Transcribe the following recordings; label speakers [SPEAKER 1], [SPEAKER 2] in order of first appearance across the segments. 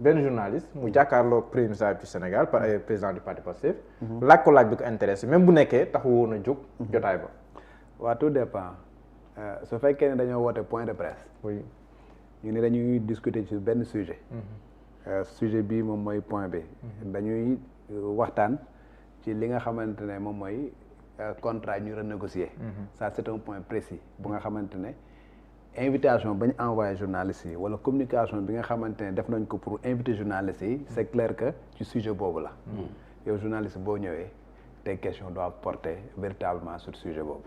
[SPEAKER 1] benn journaliste mu jàkkaarloog premier ministre du Sénégal par président du parti Pastef laaj ko laaj bi ko intéressé même bu nekkee taxu woon a jóg jotaay ba.
[SPEAKER 2] waaw tout dépend su fekkee ne dañoo woote point de presse.
[SPEAKER 1] oui
[SPEAKER 2] ñu ne dañuy discuter ci benn sujet. sujet bii moom mooy point bi. dañuy waxtaan ci li nga xamante ne moom mooy contrat ñu renégocier. ça c'est un point précis bu nga xamante ne invitation bañ envoyé journalistes yi wala communication bi nga xamante ne def nañ ko pour inviter journalistes yi c'est clair que ci sujet boobu la. yow journaliste boo ñëwee tes questions doivent porter véritablement sur sujet boobu.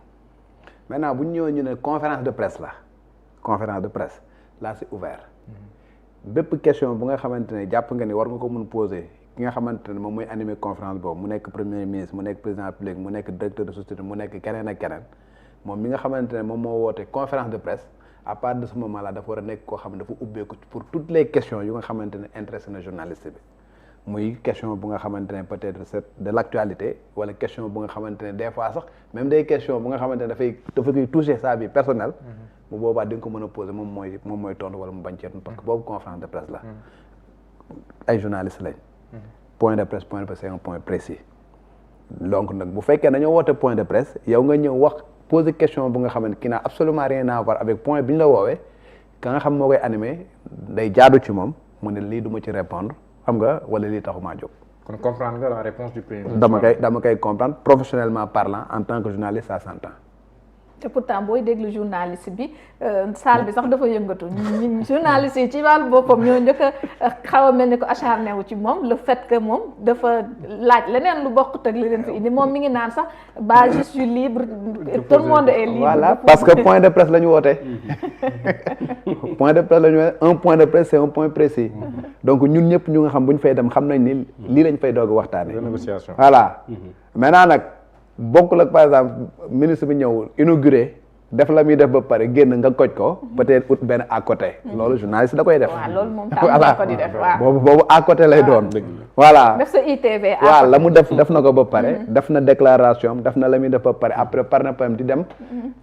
[SPEAKER 2] maintenant bu ñu ñëwee ñu ne conférence de presse là c'est ouvert. bépp question bu nga xamante ne jàpp nga ni war nga ko mun poser ki nga xamante ne moom mooy animer conférence boobu mu nekk premier ministre mu nekk président public mu nekk directeur de société mu nekk keneen ak keneen moom mi nga xamante ne moom moo woote conférence de presse à partir de ce moment là dafa war a nekk koo xam ne dafa ubbeeku pour toutes les questions yu nga xamante ne intéressé na journaliste bi muy question bu nga xamante ne peut-être c'est de l'actualité wala question bu nga xamante ne des fois sax même des questions bu nga xamante ne dafa koy toucher sa vie personnelle bu boobaa di nga ko mën a poser moom mooy tontu wala mu bañ cee parce que boobu conférence de presse la ay journalistes lañ point de presse c'est un point précis donc nag bu fekkee dañoo woote point de presse yow nga ñëw wax poser question bu nga xamante qui n'a absolument rien à voir avec point bi ñu la woowee ka nga xam moo koy animé day jaadu ci moom mu ne lii du ma ci répondre xam nga wala lii taxumaa jóg.
[SPEAKER 1] kon comprendre nga la réponse du premier ministre.
[SPEAKER 2] dama koy comprendre professionnellement parlant en tant que journaliste ça s'entend.
[SPEAKER 3] te pourtant booy déglu journaliste bi salle bi sax dafa yëngatu journaliste yi ci wàllu boppam ñoo njëkk a xaw a mel ni ko acharné wu ci moom le fait que moom dafa laaj leneen lu bokkut ak li leen fi indi moom mi ngi naan sax bah je suis libre tout le monde est libre.
[SPEAKER 2] voilà parce que point de presse la ñu woote. point de presse la ñu woote un point de presse c'est un point précis. donc ñun ñëpp ñu nga xam bu ñu fay dem xam nañ ni lii lañ fay doog a waxtaanee.
[SPEAKER 1] négociation
[SPEAKER 2] voilà maintenant nag. bokkul ak par exemple ministre bi ñëw inauguré def la muy def ba pare génn nga koj ko peut-être ut benn à côté. loolu journaliste da koy def.
[SPEAKER 3] waaw loolu moom tam ko di def waaw.
[SPEAKER 2] boobu à côté lay doon. voilà
[SPEAKER 3] def sa ITV.
[SPEAKER 2] waaw la mu def na ko ba pare. def na déclaration def na la muy def ba pare après par na pam di dem.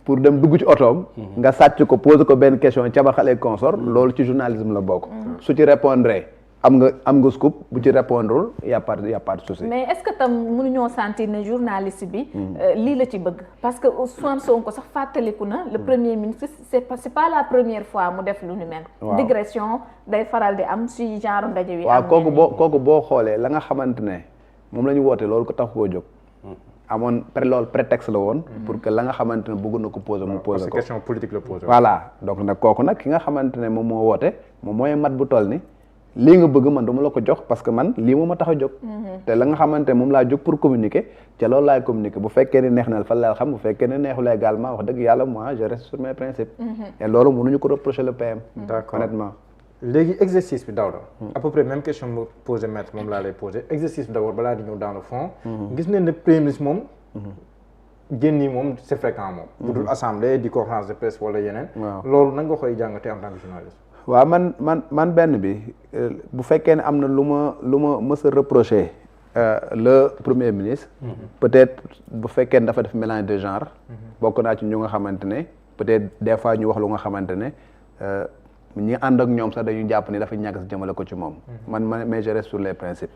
[SPEAKER 2] pour dem dugg ci otoom. nga sàcc ko poser ko benn question cabaxale consort loolu ci journalisme la bokk. su ci répondre am nga scoop bu ci répondre y a pas de souci.
[SPEAKER 3] mais est-ce que tam mënuñoo sentir ne journaliste bi lii la ci bëgg parce que Ousmane Sonko sax fàttaliku na le premier ministre c'est pas la première fois mu def lu ni mel. digression day faral di am si genre ndaje wi.
[SPEAKER 2] waaw kooku boo xoolee la nga xamante ne moom la ñu woote loolu ko tax koo jóg. amoon loolu prétexte la woon. pour que la nga xamante ne bëgg na ko poser mu poser ko.
[SPEAKER 1] question politique la poser.
[SPEAKER 2] voilà donc nag kooku nag ki nga xamante ne moom moo woote moom mooy mat bu toll ni lii nga bëgg man dama la ko jox parce que man lii moo ma tax a jóg. te la nga xamante moom laa jóg pour communiquer ca loolu laay communiquer bu fekkee ne neex na fa la xam bu fekkee ne neexul également wax dëgg yàlla moi je reste sur mes principes. et loolu mënuñu ko reprocher le PM.
[SPEAKER 1] d'accord
[SPEAKER 2] honnêtement.
[SPEAKER 1] léegi exercice bi Daouda. à peu près même question mu posé maître moom laa lay posé exercice bi d'abord balaa di ñëw dans le fond. gis nañ ne premier ministre moom. génn yi moom c'est fréquent moom. bu dul assemblée di conférence de presse wala yeneen. loolu nan nga koy jàngatee en tant que journaliste.
[SPEAKER 2] waaw man benn bi bu fekkee ne am na lu ma mës a reprocher le premier ministre. peut-être bu fekkee ne dafa def mélange de genre. bokk naa ci ñu nga xamante ne peut-être des fois ñu wax lu nga xamante ne ñi ànd ak ñoom sax dañu jàpp ni dafa ñàkk si jëmale ko ci moom. mais je reste sur les principes.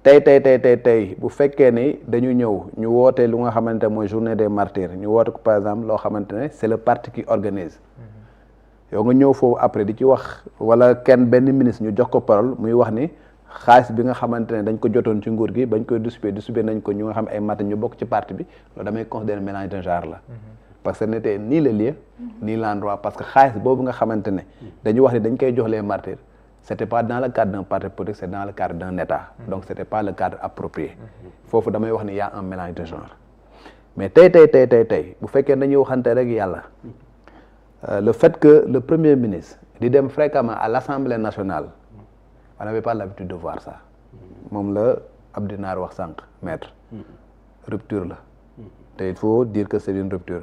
[SPEAKER 2] tey bu fekkee ni dañu ñëw ñu woote lu nga xamante ne mooy journée des martyrs ñu woote ko par exemple loo xamante ne c'est le parti qui organise. yow nga ñëw foofu après di ci wax wala benn ministre ñu jox ko parole muy wax ni xaalis bi nga xamante ne dañ ko jotoon ci nguur gi bañ koy distribuer nañ ko ñu nga xam ay mat ñu bokk ci parti bi loolu damay considérer mélange de genre la. parce que ce n'était ni le lieu ni l'endroit parce que xaalis boobu nga xamante ne dañu wax ni dañ koy jox les martyrs c'était pas dans le cadre d'un parti politique c'est dans le cadre d'un État. donc c'était pas le cadre approprié. foofu damay wax ni y a un mélange de genre mais tey bu fekkee dañuy waxante rek yàlla. Le fait que le premier ministre di dem fréquemment à l'Assemblée nationale on n'avait pas l'habitude de voir ça moom la Abdou Nar wax sànq maître rupture la te il faut dire que c'est une rupture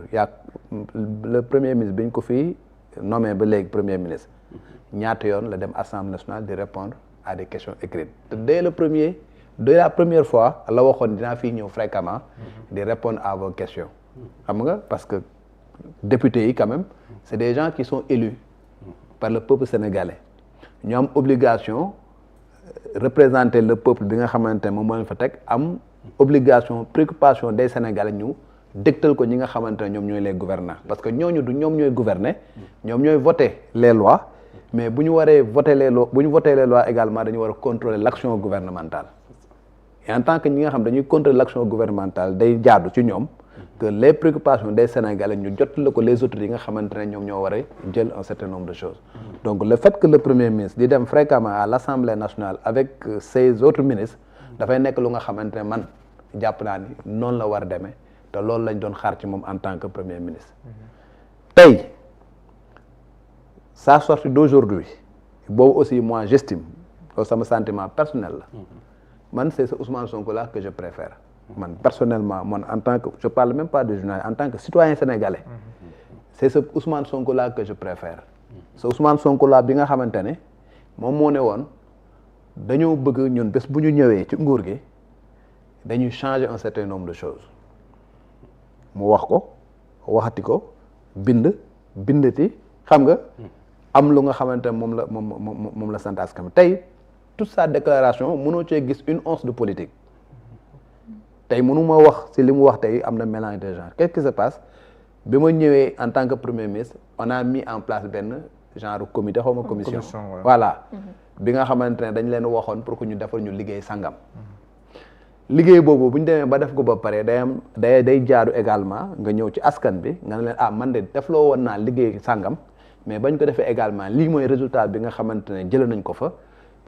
[SPEAKER 2] le premier ministre bi ñu ko fii nommé ba léegi premier ministre ñaata yoon la dem Assemblée nationale di répondre à des questions écrites te dès la première fois la waxoon dinaa fii ñëw fréquemment di répondre à vos questions xam nga parce que députés yi quand même c'est des gens qui sont élus par le peuple sénégalais ñu am obligation représenter le peuple bi nga xamante ne moom moo leen fa teg am obligation préoccupation des Sénégalais ñu dégtal ko ñi nga xamante ne ñoom ñooy les gouvernants parce que ñooñu du ñoom ñooy gouverner ñoom ñooy voter les lois mais bu ñu waree voter les lois bu ñu voter les lois également dañu war a contrôler l'action gouvernementale et en tant que ñi nga xam dañuy contrôler l'action gouvernementale day jaadu ci ñoom que les préoccupations des Sénégalais ñu jotale ko les autorités yi nga xamante ne ñoom ñoo war a jël un certain nombre de choses donc le fait que le premier ministre di dem fréquemment à l'Assemblée nationale avec ses autres ministres dafay nekk lu nga xamante ne man jàpp naa ni noonu la war a demee te loolu lañ doon xaar ci moom en tant que premier ministre tey sa sortie d'aujourd'hui boobu aussi moi j'estime loolu sama sentiment personnel la man c'est ce Ousmane Sonko là que je préfère man personnellement man en tant que je parle même pas de journaliste en tant que citoyen sénégalais c'est ce Ousmane Sonko là que je préfère ce Ousmane Sonko là bi nga xamante ne moom moo ne woon dañoo bëgg ñun bés bu ñu ñëwee ci nguur gi dañuy changer un certain nombre de choses mu wax ko waxati ko bindati xam nga am lu nga xamante ne moom la sant askan tey toute sa déclaration mënoo cee gis une once de politique tey mënuma wax ci li mu wax tey am na mélange des genres qu'est-ce qui se passe bi ma ñëwee en tant que premier ministre on a mis en place benn genre comité xaw ma commission voilà bi nga xamante ne dañ leen waxoon pour que ñu defal ñu liggéey sangam liggéey boobu bu ñu demee ba def ko ba pare day jaaru également nga ñëw ci askan bi nga ne leen man de defloo woon naa liggéey sangam mais bañ ko defee également lii mooy résultat bi nga xamante ne jëlee nañ ko fa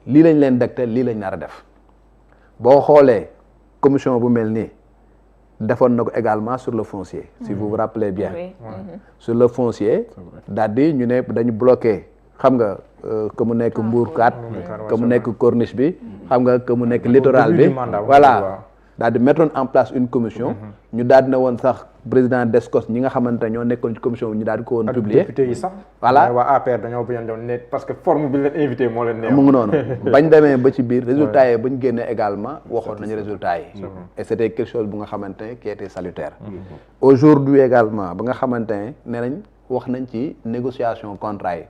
[SPEAKER 2] lii lañ leen degte lii lañ nar a def boo xoolee commission bu mel nii defoon na ko également sur le foncier si vous vous rappelez bien sur le foncier daal di ñu ne dañu bloqué xam nga que mu nekk Mbour 4 que mu nekk corniche bi xam nga que mu nekk littoral bi voilà daal di mettre en place une commission ñu daal di ne woon sax président Descos ñi nga xamante ne ñoo nekkoon ci commission bi ñu daal di ko woon publier
[SPEAKER 1] député yi sax
[SPEAKER 2] voilà
[SPEAKER 1] waa APR dañoo bañoon doon ne parce que forme bi leen invité moo leen neex
[SPEAKER 2] mu ngi noonu bañ demee ba ci biir résultats yi bañ génnee également waxoon nañu résultats yi et c'était quelque chose bu nga xamante ne qui était salutaire aujourd'hui également ba nga xamante ne nañ wax nañ ci négociation contrat yi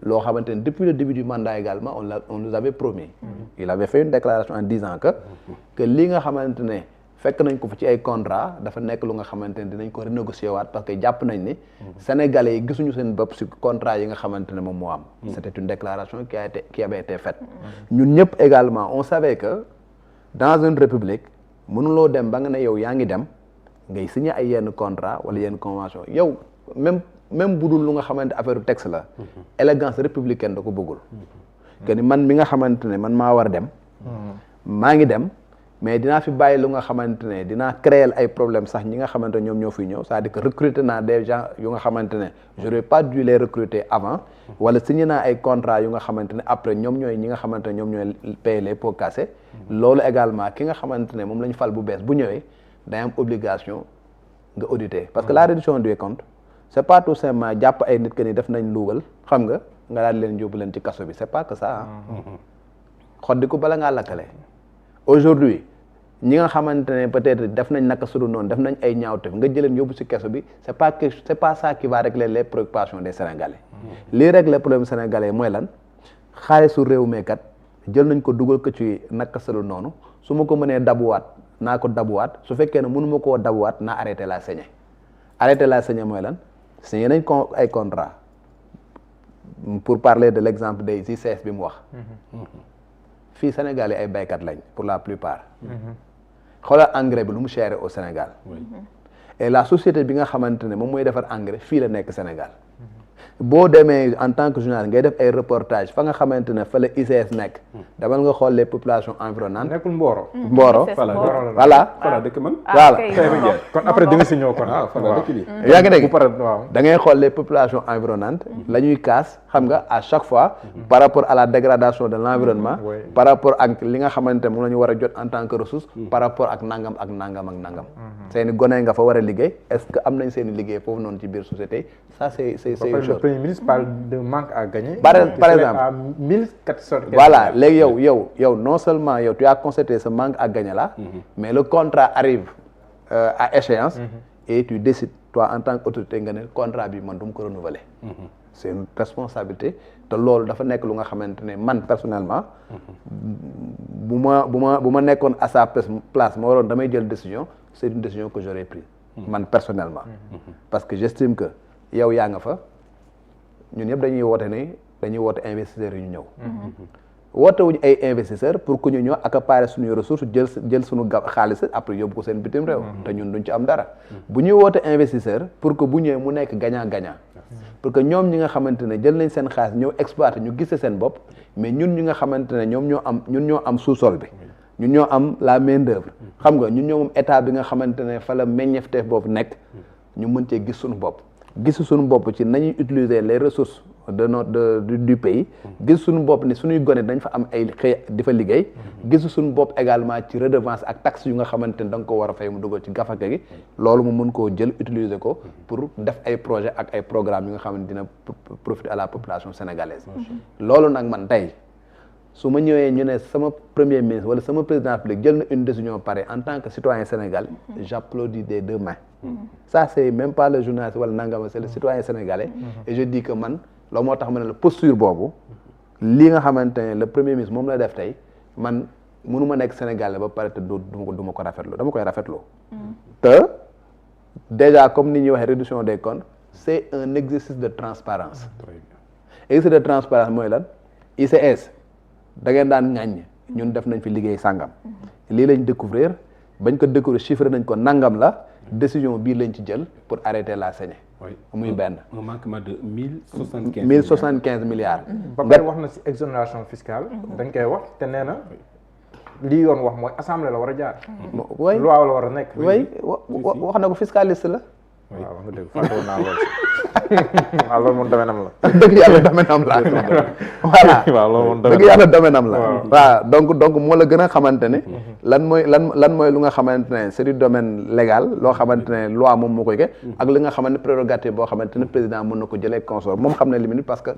[SPEAKER 2] loo xamante ne depuis le début du mandat également on nous avait promis il avait fait une déclaration en disant que li nga xamante ne fekk nañ ko fi ci ay contrat dafa nekk lu nga xamante ne dinañ ko renégocier waat parce que jàpp nañ ni sénégalais yi gisuñu seen bopp ci contrat yi nga xamante ne moom moo am c'était une déclaration qui avait été faite ñun ñëpp également on savait que dans une république mënuloo dem ba nga ne yow yaa ngi dem ngay signer ay yenn contrat wala yenn convention yow même bu dul lu nga xamante affaire texte la élégance républicaine da ko bëggul que ni man mi nga xamante ne man maa war a dem maa ngi dem mais dinaa fi bàyyi lu nga xamante ne dinaa créer ay problèmes sax ñi nga xamante ne ñoom ñoo fiy ñëw c'est-à-dire que recruter naa des gens yu nga xamante ne j'aurais pas dû les recruter avant wala signé naa ay contrats yu nga xamante ne après ñoom ñooy ñi nga xamante ne ñoom ñooy payer les pots cassés loolu également ki nga xamante ne moom la ñu fal bu bees bu ñëwee day am obligation nga auditer parce que la reddition des comptes c'est pas tout simplement jàpp ay nit que ni def nañ luugal xam nga daal leen yóbbu leen ci kaso bi c'est pas que ça xoddi ko bala ngaa lakkale aujourd'hui ñi nga xamante ne peut-être def nañ naka sudul noonu def nañ ay ñaawteef nga jëleen yóbbu ci kaso bi c'est pas ça qui va régler les préoccupations des Sénégalais lii régler problème sénégalais mooy lan xaalisu réew mi kat jël nañ ko dugal ko ci naka sudul noonu su ma ko mënee dabuwaat naa ko dabuwaat su fekkee ne mënu ma koo dabuwaat naa arrêter la saignée mooy lan signé nañ ko ay contrat pour parler de l'exemple des ICS bi mu wax fii Sénégal yi ay baykat lañ pour la plupart xoolal engrais bi lu mu cher au Sénégal et la société bi nga xamante ne moom mooy defar engrais fii la nekk Sénégal boo demee en tant que journaliste ngay def ay reportage fa nga xamante ne fa la ICS nekk demal nga xool les populations environnantes
[SPEAKER 1] nekkul Mboro
[SPEAKER 2] voilà
[SPEAKER 4] dëkk man
[SPEAKER 2] voilà
[SPEAKER 1] kon après di nga si ñëw kon
[SPEAKER 2] yaa ngi dégg da ngay xool les populations environnantes la ñuy kaas xam nga à chaque fois par rapport à la dégradation de l'environnement par rapport ak li nga xamante ne moom la ñu war a jot en tant que ressource par rapport ak nangam seeni gone nga fa war a liggéey est-ce que am nañ seeni liggéey foofu noonu ci biir société ça c'est une chose.
[SPEAKER 1] Le Premier ministre parle de manque à gagner.
[SPEAKER 2] Par exemple
[SPEAKER 1] à 1400.
[SPEAKER 2] Voilà, yow, non seulement yow, tu as constaté ce manque à gagner là, mais le contrat arrive à échéance et tu décides, toi en tant qu'autorité, que le contrat bi man dum ko renouveler. C'est une responsabilité te loolu dafa nekk lu nga xamante ne man personnellement bu ma nekkoon à sa place ma waroon damay jël décision c'est une décision que j'aurais prise man personnellement parce que j'estime que yow yaa nga fa ñun ñëpp dañuy woote investisseurs yi ñu ñëw woote wuñu ay investisseurs pour que ñu ñëw accaparer suñuy ressources jël suñu xaalis après yóbbu ko seen bitim réew te ñun duñ ci am dara bu ñuy woote investisseur pour que bu ñëwee mu nekk gagnant-gagnant pour que ñoom ñi nga xamante ne jël nañ seen xaalis ñëw exploiter ñu gise seen bopp mais ñun ñi nga xamante ne ñoom ñoo am sous-sol bi ñun ñoo am la main d'œuvre xam nga ñun ñoo moom état bi nga xamante ne fa la meññeefteef boobu nekk ñu mën cee gis suñu bopp ci nañuy utiliser les ressources du pays gis suñu bopp ni suñuy gone dañ fa am ay xëy di fa liggéey gis suñu bopp également ci redevance ak taxe yu nga xamante ne da nga ko war a fay mu dugal ci gafaka gi loolu mu mën koo jël utiliser ko pour def ay projet ak ay programmes yu nga xamante dina profiter à la population sénégalaise loolu nag man tey su ma ñëwee ñu ne sama premier ministre wala sama président public jël na une décision pareille en tant que citoyen sénégalais j'applaudis des deux mains ça c'est même pas le journaliste wala nangama c'est le citoyen sénégalais et je dis que man loolu moo tax ma ne la posture boobu li nga xamante ne le premier ministre moom la def tey man mënuma nekk sénégalais ba pare te du ma ko rafetlu dama koy rafetlu te déjà comme ni ñuy waxee réduction des comptes c'est un exercice de transparence exercice de transparence mooy lan ICS da ngeen daan ŋàññ ñun def nañ fi liggéey sàngam lii lañ découvrir bañ ko découvrir chiffré nañ ko nangam la décision bii lañ ci jël pour arrêter la saignée muy benn
[SPEAKER 4] un manquement de
[SPEAKER 2] 1075 milliards
[SPEAKER 1] ba pare wax na ci exonération fiscale dañ koy wax te nee na lii yoon wax mooy assemblée la war a jaar
[SPEAKER 2] way
[SPEAKER 1] loi la war a nekk
[SPEAKER 2] way wax na ko fiscaliste la
[SPEAKER 1] waaw nga dégg fàtte woon naa loolu waaw loolu moom domaine am la
[SPEAKER 2] dëgg yàlla domaine am la voilà
[SPEAKER 1] waaw loolu moom
[SPEAKER 2] dëgg yàlla domaine am la waaw donc moo la gën a xamante ne lan mooy lu nga xamante ne c'est du domaine légal loo xamante ne loi moom moo koy ke ak li nga xamante ne prérogative boo xamante ne président mën na ko jëlee consort moom xam ne limite parce que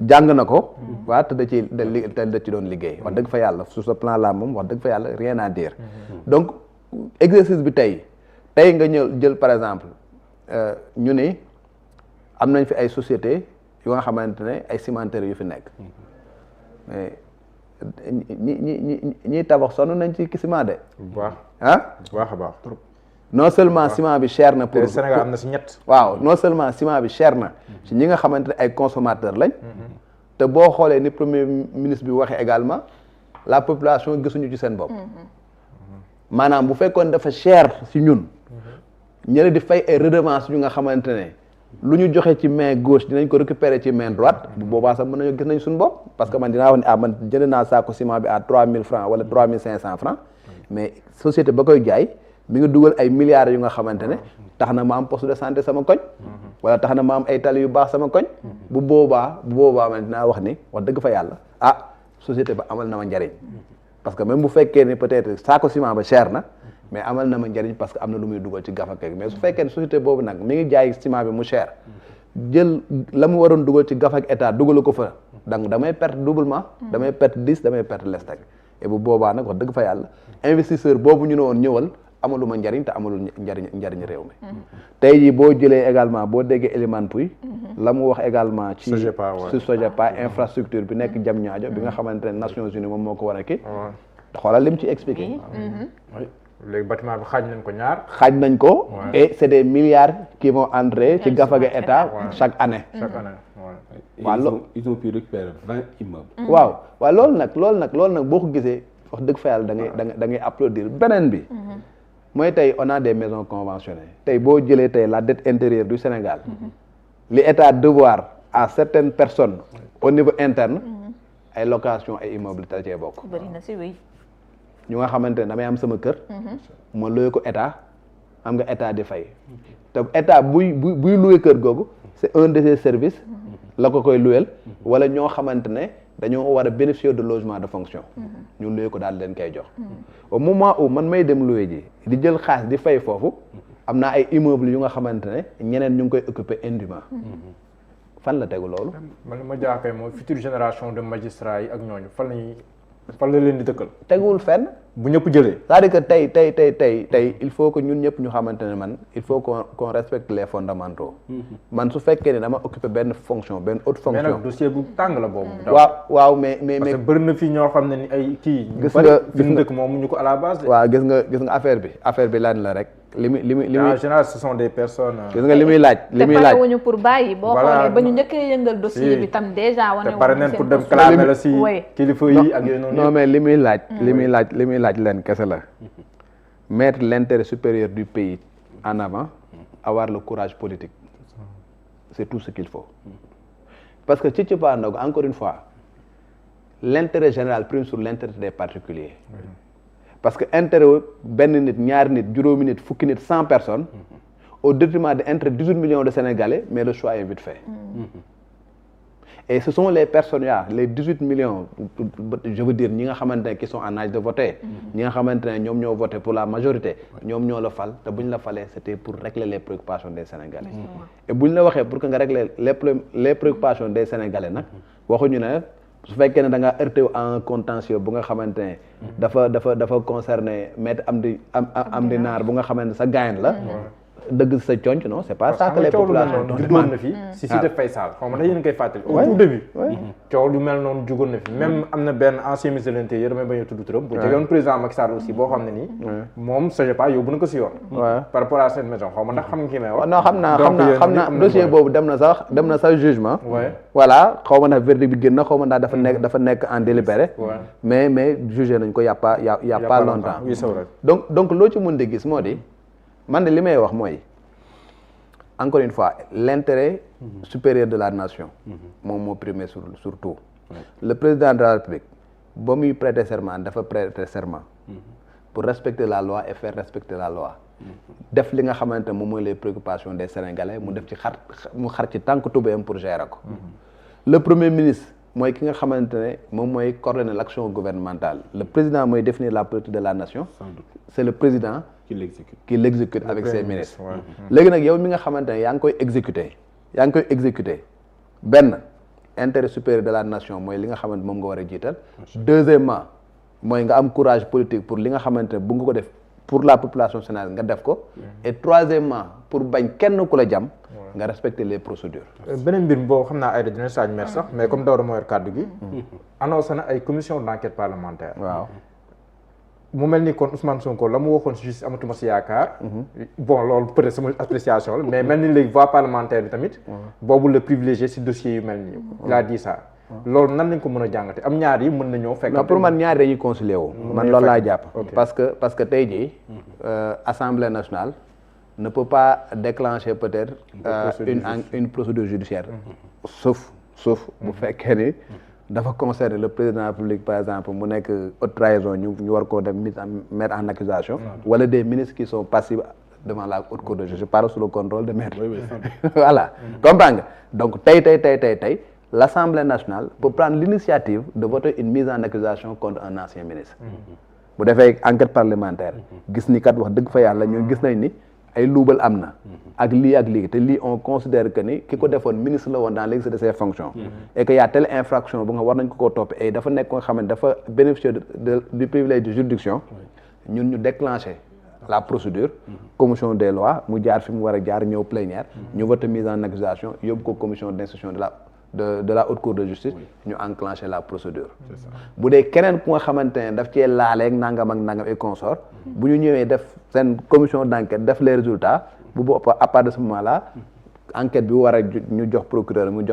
[SPEAKER 2] jàng na ko waaw te da ci doon liggéey wax dëgg fa yàlla sur ce plan là moom wax dëgg fa yàlla rien à dire donc exercice bi tey nga jël par exemple ñu ne am nañ fi ay sociétés yu nga xamante ne ay cimenteries yu fi nekk mais ñi tabax sonn nañ ci ciment de.
[SPEAKER 1] bu baax
[SPEAKER 2] bu
[SPEAKER 1] baax a baax trop.
[SPEAKER 2] non seulement ciment bi cher na. pour
[SPEAKER 1] Sénégal am na si ñett.
[SPEAKER 2] waaw non seulement ciment bi cher na. ci ñi nga xamante ne ay consommateurs lañ. te boo xoolee ni premier ministre bi waxee également la population gisuñu ci seen bopp. maanaam bu fekkoon dafa cher ci ñun. ñële di fay ay redevance yu nga xamante ne lu ñu joxe ci main gauche dinañ ko récupérer ci main droite bu boobaa sax mën nañu gis nañ suñu bopp parce que man dinaa wax ne man jënd naa saako ciment bi à 3000 francs wala 3500 francs mais société ba koy jaay mi ngi dugal ay milliards yu nga xamante ne tax na ma am poste de santé sama koñ wala tax na ma am ay tali yu baax sama koñ bu boobaa man dinaa wax ni wax dëgg fa yàlla société ba amal na ma njariñ parce que même bu fekkee ne peut-être saako ciment ba cher na mais amal na ma njariñ parce que am na lu muy dugal ci gafaka gi mais su fekkee ne société boobu nag mi ngi jaay ciment bi mu cher jël la mu waroon dugal ci gafak état dugalu ko fa donc damay perte doublement damay perte 10 damay perte lestek et bu boobaa nag wax dëgg fa yàlla investisseur boobu ñu ne woon ñëwal amalu ma njariñ te amalul njariñ réew mi tey jii boo jëlee également boo déggee Elimane Pouye la mu wax également ci Sogepa infrastructure bi nekk Diamniadio bi nga xamante ne Nations Unies moom moo ko war a kii xoolal lim ci expliqué
[SPEAKER 1] léegi bâtiment bi xaaj nañ ko ñaar.
[SPEAKER 2] xaaj nañ ko. et c'est des milliards qui vont entrer ci gafaga état chaque année.
[SPEAKER 4] waaw ils ont pu récupérer 20 immeubles.
[SPEAKER 2] waaw loolu nag boo ko gisee wax dëgg fa yàlla da ngay applaudir beneen bi. mooy tey on a des maisons conventionnées tey boo jëlee tey la dette intérieure du Sénégal. li état devoir à certaines personnes au niveau interne. ay location ay immeubles da cee bokk.
[SPEAKER 3] bëri na si oui.
[SPEAKER 2] ñu nga xamante ne damay am sama kër ma loué ko état am nga état di fay te état buy loué kër googu c'est un de ses services la ko koy louel wala ñoo xamante ne dañoo war a bénéficier de logement de fonction ñu loué ko daal leen koy jox au moment où man may dem loué ji di jël xaalis di fay foofu am naa ay immeubles yu nga xamante ne ñeneen ñu ngi koy occuper indûment fan la tegu loolu
[SPEAKER 1] man ma jaaxee mooy future génération de magistrats yi ak ñooñu fan lañuy fan la leen di dëkkal.
[SPEAKER 2] teguwul fenn.
[SPEAKER 1] bu ñëpp jëlee.
[SPEAKER 2] c'est-à-dire que tey il faut que ñun ñëpp ñu xamante ne man il faut qu'on respecte les fondamentaux. man su fekkee ne dama occuper benn fonction benn haute fonction.
[SPEAKER 1] mais nag dossier bu tàng la boobu.
[SPEAKER 2] waaw mais
[SPEAKER 1] parce que bëri na fii ñoo xam ne ni ay kii.
[SPEAKER 2] gis nga
[SPEAKER 1] fi mu dëkk moom ñu ko à la base de.
[SPEAKER 2] waaw gis nga affaire bi lan la rek. li muy
[SPEAKER 1] en général ce sont des personnes.
[SPEAKER 2] gis nga li muy laaj.
[SPEAKER 3] te parewuñu pour bàyyi. boo xoolee ba ñu njëkkee yëngal dossier bi tam déjà wane
[SPEAKER 1] te pare nañ pour dem clamer la si kilifa yi ak yooyu noonu.
[SPEAKER 2] non mais li muy laaj leen kese la. mettre l'intérêt supérieur du pays en avant, avoir le courage politique. C'est tout ce qu'il faut. Parce que ci cëppaandaw encore une fois l'intérêt général prime sur l'intérêt des particuliers. Parce que intérêt benn nit ñaari nit juróomi nit fukki nit 100 personnes au détriment de intérêt 18 millions de Sénégalais, mais le choix est vite fait. Et ce sont les personnes là, les 18 millions, je veux dire, qui sont en âge de voter, qui ont voté pour la majorité, qui ont le fal, c'était pour régler les préoccupations des Sénégalais. Et pour que régler les préoccupations des Sénégalais, su fekkee ne da nga heurté à un contentieux bu nga xamante ne dafa concerner maître Amdi Naar bu nga xamante ne sa gaañ la dëgg sa conc non c'est pas ça que les populations
[SPEAKER 1] jugoon na fi si Cité Faysal xaw ma ndax yéen a koy fàttali au tout début coow lu mel noonu jugoon na fi même am na benn ancien ministre de l'Intérieur damay bañ a tudd turam bu jegoon président Macky Sall aussi boo xam ne nii moom SOGEPA yóbbu na ko si yoon par rapport à cette maison xaw ma ndax xam nga ki may wax
[SPEAKER 2] non xam naa dossier boobu dem na sax jugement voilà xaw ma ndax verdict bi génn na xaw ma ndax dafa nekk en délibéré mais jugé nañ ko y a pas longtemps donc loo ci mën di gis moo di man de li may wax mooy encore une fois l'intérêt supérieur de la nation moom moo primé surtout le président de la République ba muy prêter serment dafa prêter serment pour respecter la loi et faire respecter la loi def li nga xamante moom mooy les préoccupations des Sénégalais mu def ci xar ci tànk tubéyam pour gérer ko le premier ministre mooy ki nga xamante ne moom mooy coordonner l'action gouvernementale le président mooy définir la politique de la nation c'est le président qui l'exécute avec ses ministres léegi nag yow mi nga xamante ne yaa ngi koy exécuter benn intérêt supérieur de la nation mooy li nga xamante moom nga war a jiital deuxièmement mooy nga am courage politique pour li nga xamante ne bu nga ko def pour la population sénégalaise nga def ko et troisièmement pour bañ kenn ku la jam nga respecter les procédures
[SPEAKER 1] beneen mbir boo xam naa ay dina sañ mer sax mais comme Daouda moo yor kàddu gi annoncé na ay commission d'enquête parlementaire
[SPEAKER 2] waaw
[SPEAKER 1] mu mel ni kon Ousmane Sonko la mu waxoon si justice amatuma si yaakaar bon loolu peut-être sama appréciation la mais mel ni léegi voie parlementaire bi tamit boobu la privilégié si dossier yu mel nii il a dit ça loolu nan lañ ko mën a jàngate am ñaar yi mën na ñëw fekk
[SPEAKER 2] non pour man ñaar dañuy concilier wu man loolu laa jàpp parce que tey jii Assemblée nationale ne peut pas déclencher peut-être une procédure judiciaire sauf bu fekkee ni dafa concerner le président de la République par exemple mu nekk haute trahison ñu war koo dem mettre en accusation wala des ministres qui sont passibles devant la haute cour de justice je parle sous le contrôle de maître voilà comprends nga donc tey l'Assemblée nationale peut prendre l'initiative de voter une mise en accusation contre un ancien ministre bu defee enquête parlementaire gis ni kat wax dëgg fa yàlla ñun gis nañ ni ay luubal am na ak lii te lii on considère que ni ki ko defoon ministre la woon dans l'exercice de ses fonctions et que y a telle infraction bu nga war nañ ko topp et dafa nekk ko nga xam ne dafa bénéficier du privilège de juridiction ñun ñu déclencher la procédure commission des lois mu jaar fi mu war a jaar ñëw plénière ñu vote mise en accusation yóbbu ko commission d'instruction de la haute cour de justice ñu enclencher la procédure bu dee keneen ku nga xamante ne daf cee laaleeg nangam ak nangam et consort bu ñu ñëwee def seen commission d'enquête def les résultats bu bopp à part de ce moment là enquête bi war a ñu jox procureur mu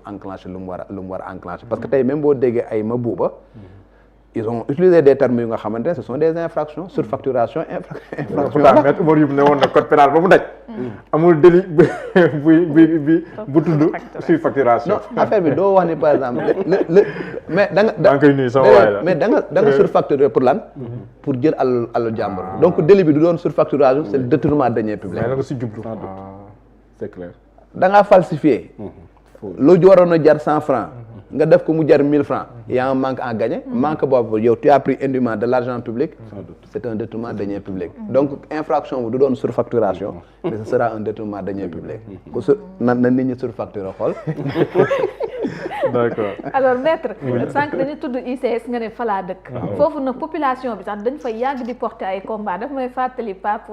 [SPEAKER 2] enclencher lu mu war a enclencher parce que tey même boo déggee ay ma buuba ils ont utilisé des termes yu nga xamante ne ce sont des infractions surfacturation infraction
[SPEAKER 1] pourtant maître Oumar Youm ne woon na code pénal ba mu daj amul délit bu tudd surfacturation
[SPEAKER 2] non affaire bi doo wax ni par exemple mais da nga surfacturer pour lan pour jël alalu jàmbur donc délit bi du doon surfacturation c'est le détournement de deniers publics
[SPEAKER 1] nga si jublu
[SPEAKER 4] c'est clair
[SPEAKER 2] da ngaa falsifier lu waroon a jar 100 francs nga def ko mu jar 1000 francs il y a un manque à gagner manque boobu yow tu as pris indûment de l'argent public c'est un détournement de deniers publics donc infraction bu du doon surfacturation mais ce sera un détournement de deniers publics na nit ñi surfacturer xool
[SPEAKER 1] d'accord.
[SPEAKER 3] alors maître sànq dañu tudd ICS nga ne fa laa dëkk foofu nag population bi sax dañ fa yàgg di porter ay combat daf may fàttali Pape